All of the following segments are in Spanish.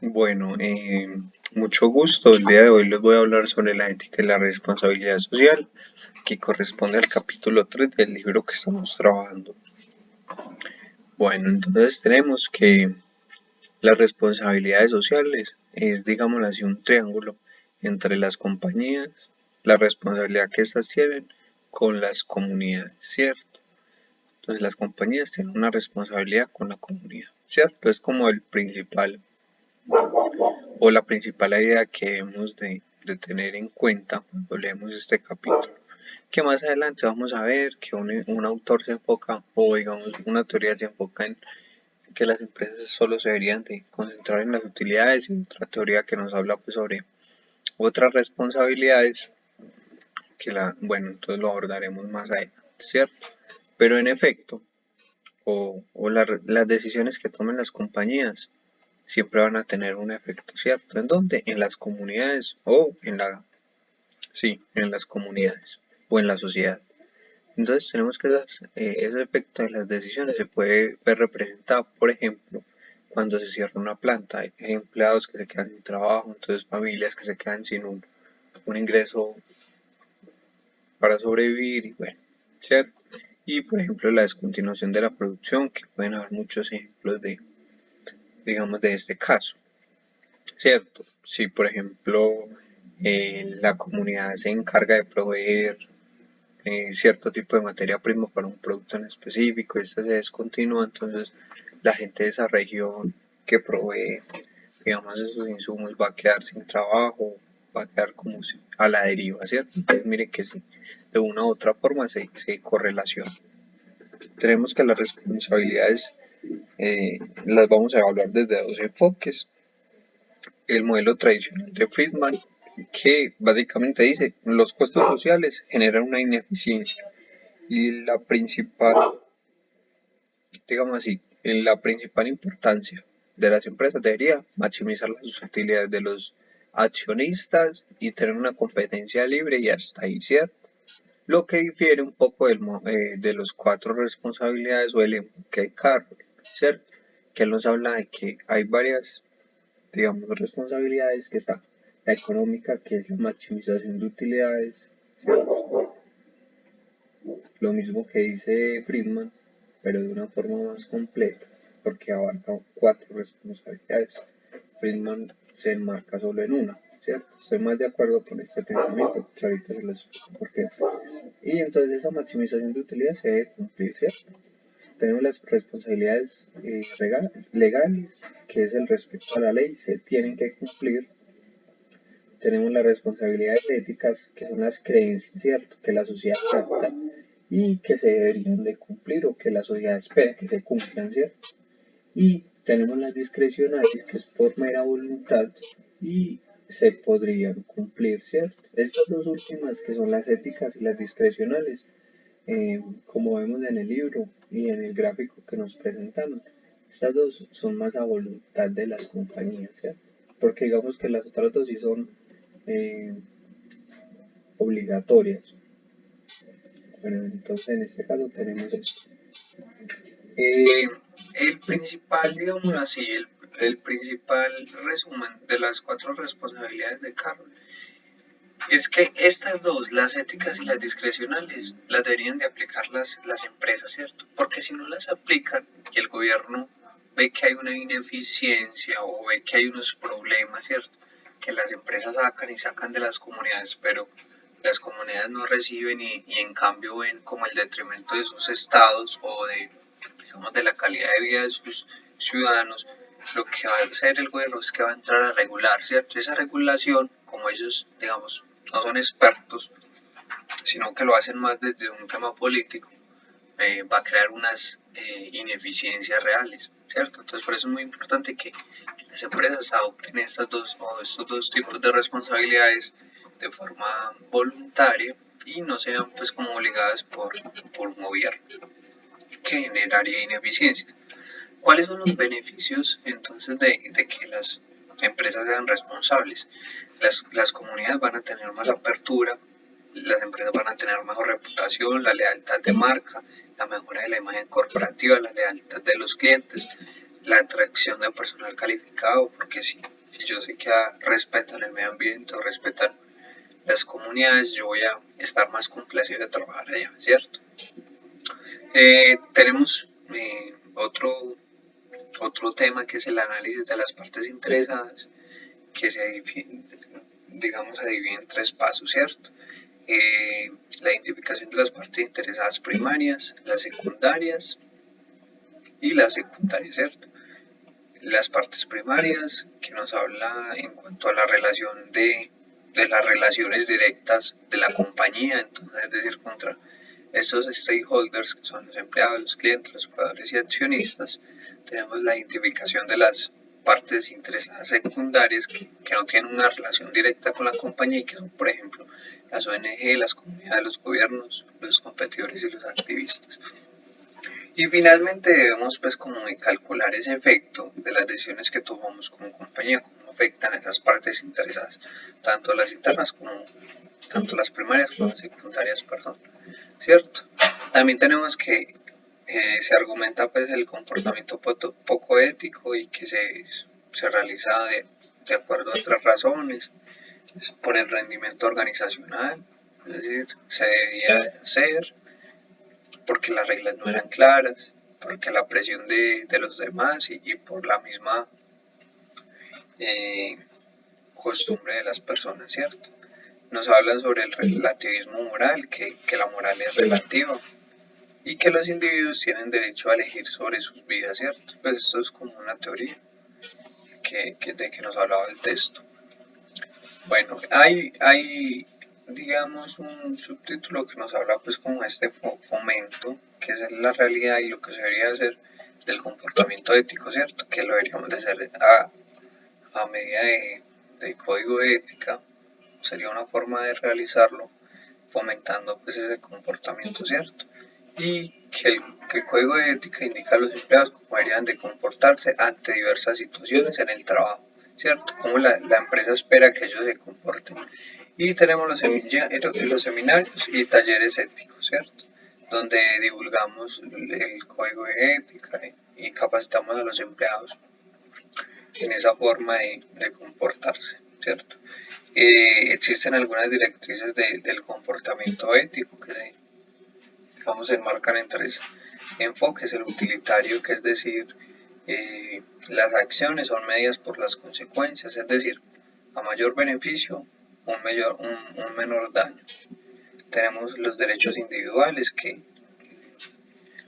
Bueno, mucho gusto. El día de hoy les voy a hablar sobre la ética y la responsabilidad social, que corresponde al capítulo 3 del libro que estamos trabajando. Bueno, entonces tenemos que las responsabilidades sociales es, digámoslo así, un triángulo entre las compañías, la responsabilidad que éstas tienen con las comunidades, ¿cierto? Entonces las compañías tienen una responsabilidad con la comunidad, ¿cierto? Es como el principal o la principal idea que debemos de tener en cuenta cuando leemos este capítulo. Que más adelante vamos a ver que un autor se enfoca, o digamos una teoría se enfoca en que las empresas solo se deberían de concentrar en las utilidades, y otra teoría que nos habla pues sobre otras responsabilidades bueno, entonces lo abordaremos más adelante, ¿cierto? Pero en efecto, las decisiones que tomen las compañías siempre van a tener un efecto, ¿cierto? ¿En dónde? En las comunidades sí, en las comunidades o en la sociedad. Entonces tenemos que ese efecto de las decisiones se puede ver representado, por ejemplo, cuando se cierra una planta, hay empleados que se quedan sin trabajo, entonces familias que se quedan sin un ingreso para sobrevivir y bueno, ¿cierto? Y por ejemplo la descontinuación de la producción, que pueden haber muchos ejemplos digamos, de este caso. Cierto, si por ejemplo la comunidad se encarga de proveer cierto tipo de materia prima para un producto en específico y este se descontinúa, entonces la gente de esa región que provee, digamos, esos insumos va a quedar sin trabajo, va a quedar como si, a la deriva, ¿cierto? Entonces mire que sí, de una u otra forma se correlaciona. Tenemos que las responsabilidades las vamos a evaluar desde dos enfoques: el modelo tradicional de Friedman, que básicamente dice los costos sociales generan una ineficiencia y la principal, digamos así, la principal importancia de las empresas debería maximizar las utilidades de los accionistas y tener una competencia libre y hasta ahí, ¿cierto? Lo que difiere un poco de los cuatro responsabilidades o el enfoque de Carroll, ¿cierto? Que él nos habla de que hay varias, digamos, responsabilidades, que está la económica, que es la maximización de utilidades, ¿cierto? Lo mismo que dice Friedman, pero de una forma más completa, porque abarca cuatro responsabilidades. Friedman se enmarca solo en una, ¿cierto? Estoy más de acuerdo con este pensamiento, que ahorita se lo explico por qué. Y entonces esa maximización de utilidades se debe cumplir, ¿cierto? Tenemos las responsabilidades legales, que es el respeto a la ley, se tienen que cumplir. Tenemos las responsabilidades éticas, que son las creencias, ¿cierto? Que la sociedad capta y que se deberían de cumplir o que la sociedad espera que se cumplan, ¿cierto? Y tenemos las discrecionales, que es por mera voluntad y se podrían cumplir, ¿cierto? Estas dos últimas, que son las éticas y las discrecionales, como vemos en el libro y en el gráfico que nos presentaron, estas dos son más a voluntad de las compañías, ¿cierto? Porque digamos que las otras dos sí son eh, obligatorias. Bueno, entonces en este caso tenemos esto. Eh, el principal, digamos así, el principal resumen de las cuatro responsabilidades de Carroll es que estas dos, las éticas y las discrecionales, las deberían de aplicar las empresas, ¿cierto? Porque si no las aplican y el gobierno ve que hay una ineficiencia o ve que hay unos problemas, ¿cierto? Que las empresas sacan y sacan de las comunidades, pero las comunidades no reciben y en cambio ven como el detrimento de sus estados o digamos, de la calidad de vida de sus ciudadanos. Lo que va a hacer el gobierno es que va a entrar a regular, ¿cierto? Esa regulación, como ellos, digamos, no son expertos, sino que lo hacen más desde un tema político, va a crear unas ineficiencias reales, ¿cierto? Entonces por eso es muy importante que las empresas adopten estos dos tipos de responsabilidades de forma voluntaria y no sean pues como obligadas por un gobierno que generaría ineficiencias. ¿Cuáles son los beneficios entonces de que las empresas sean responsables? Las comunidades van a tener más apertura, las empresas van a tener mejor reputación, la lealtad de marca, la mejora de la imagen corporativa, la lealtad de los clientes, la atracción de personal calificado, porque si yo sé que respetan el medio ambiente o respetan las comunidades, yo voy a estar más complacido de trabajar allá, ¿cierto? Tenemos otro tema que es el análisis de las partes interesadas, que se divide en 3 pasos, ¿cierto? La identificación de las partes interesadas primarias, las secundarias y las secundarias, ¿cierto? Las partes primarias, que nos habla en cuanto a la relación de las relaciones directas de la compañía, entonces, es decir, contra estos stakeholders, que son los empleados, los clientes, los jugadores y accionistas. Tenemos la identificación de las partes interesadas secundarias que no tienen una relación directa con la compañía y que son, por ejemplo, las ONG, las comunidades, los gobiernos, los competidores y los activistas. Y finalmente debemos pues como calcular ese efecto de las decisiones que tomamos como compañía, cómo afectan a esas partes interesadas, tanto las internas como tanto las primarias como las secundarias, perdón, ¿cierto? También tenemos que se argumenta pues el comportamiento poco ético y que se realiza de acuerdo a otras razones, por el rendimiento organizacional, es decir, se debía hacer porque las reglas no eran claras, porque la presión de los demás y por la misma costumbre de las personas, ¿cierto? Nos hablan sobre el relativismo moral, que la moral es relativa y que los individuos tienen derecho a elegir sobre sus vidas, ¿cierto? Pues esto es como una teoría de que nos hablaba el texto. Bueno, hay digamos un subtítulo que nos habla pues como este fomento, que es la realidad y lo que se debería hacer del comportamiento ético, ¿cierto? Que lo deberíamos de hacer a medida de código de ética, sería una forma de realizarlo fomentando pues ese comportamiento, ¿cierto? Y que el código de ética indica a los empleados cómo deberían de comportarse ante diversas situaciones en el trabajo, ¿cierto? Cómo la empresa espera que ellos se comporten. Y tenemos los seminarios y talleres éticos, ¿cierto? Donde divulgamos el código de ética y capacitamos a los empleados en esa forma de comportarse, ¿cierto? Existen algunas directrices del comportamiento ético que se enmarcan en 3 enfoques: el utilitario, que es decir, las acciones son medidas por las consecuencias, es decir, a mayor beneficio, un menor daño. Tenemos los derechos individuales, que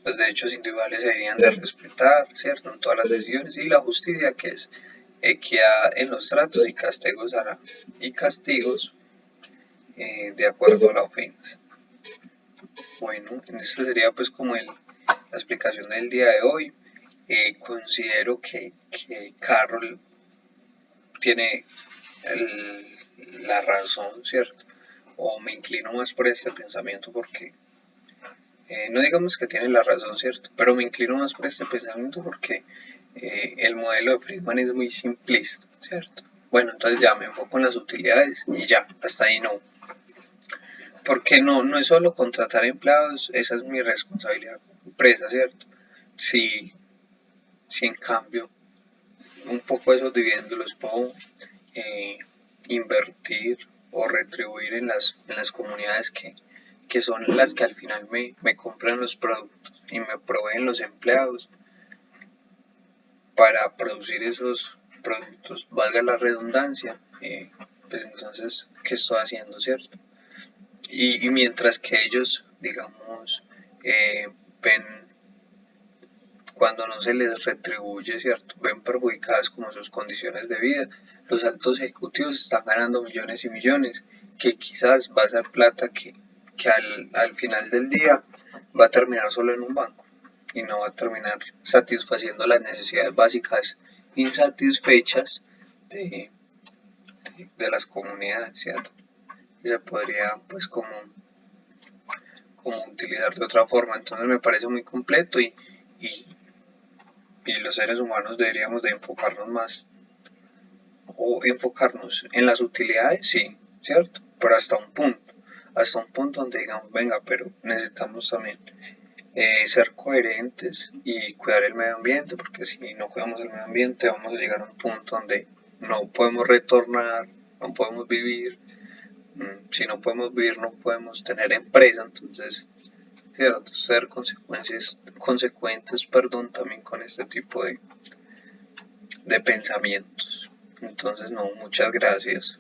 los derechos individuales se deberían de respetar, ¿cierto?, en todas las decisiones, y la justicia, que es equidad en los tratos y castigos de acuerdo a la ofensa. Bueno, esto sería pues como la explicación del día de hoy. Considero que Carroll tiene la razón, ¿cierto? O me inclino más por este pensamiento porque, no digamos que tiene la razón, ¿cierto? Pero me inclino más por este pensamiento porque el modelo de Friedman es muy simplista, ¿cierto? Bueno, entonces ya me enfoco en las utilidades y ya, hasta ahí no. Porque no es solo contratar empleados, esa es mi responsabilidad como empresa, ¿cierto? Si en cambio un poco de esos dividendos los puedo invertir o retribuir en las comunidades que son las que al final me compran los productos y me proveen los empleados para producir esos productos, valga la redundancia, pues entonces, ¿qué estoy haciendo, cierto? Y mientras que ellos, digamos, ven cuando no se les retribuye, ¿cierto? Ven perjudicadas como sus condiciones de vida. Los altos ejecutivos están ganando millones y millones, que quizás va a ser plata que al final del día va a terminar solo en un banco y no va a terminar satisfaciendo las necesidades básicas insatisfechas de las comunidades, ¿cierto? Y se podría pues como utilizar de otra forma. Entonces me parece muy completo y los seres humanos deberíamos de enfocarnos más o enfocarnos en las utilidades, sí, ¿cierto? Pero hasta un punto donde digamos, venga, pero necesitamos también ser coherentes y cuidar el medio ambiente, porque si no cuidamos el medio ambiente vamos a llegar a un punto donde no podemos retornar, no podemos vivir. Si no podemos vivir, no podemos tener empresa, entonces, cierto, ser consecuentes, perdón, también con este tipo de pensamientos. Entonces, no, muchas gracias.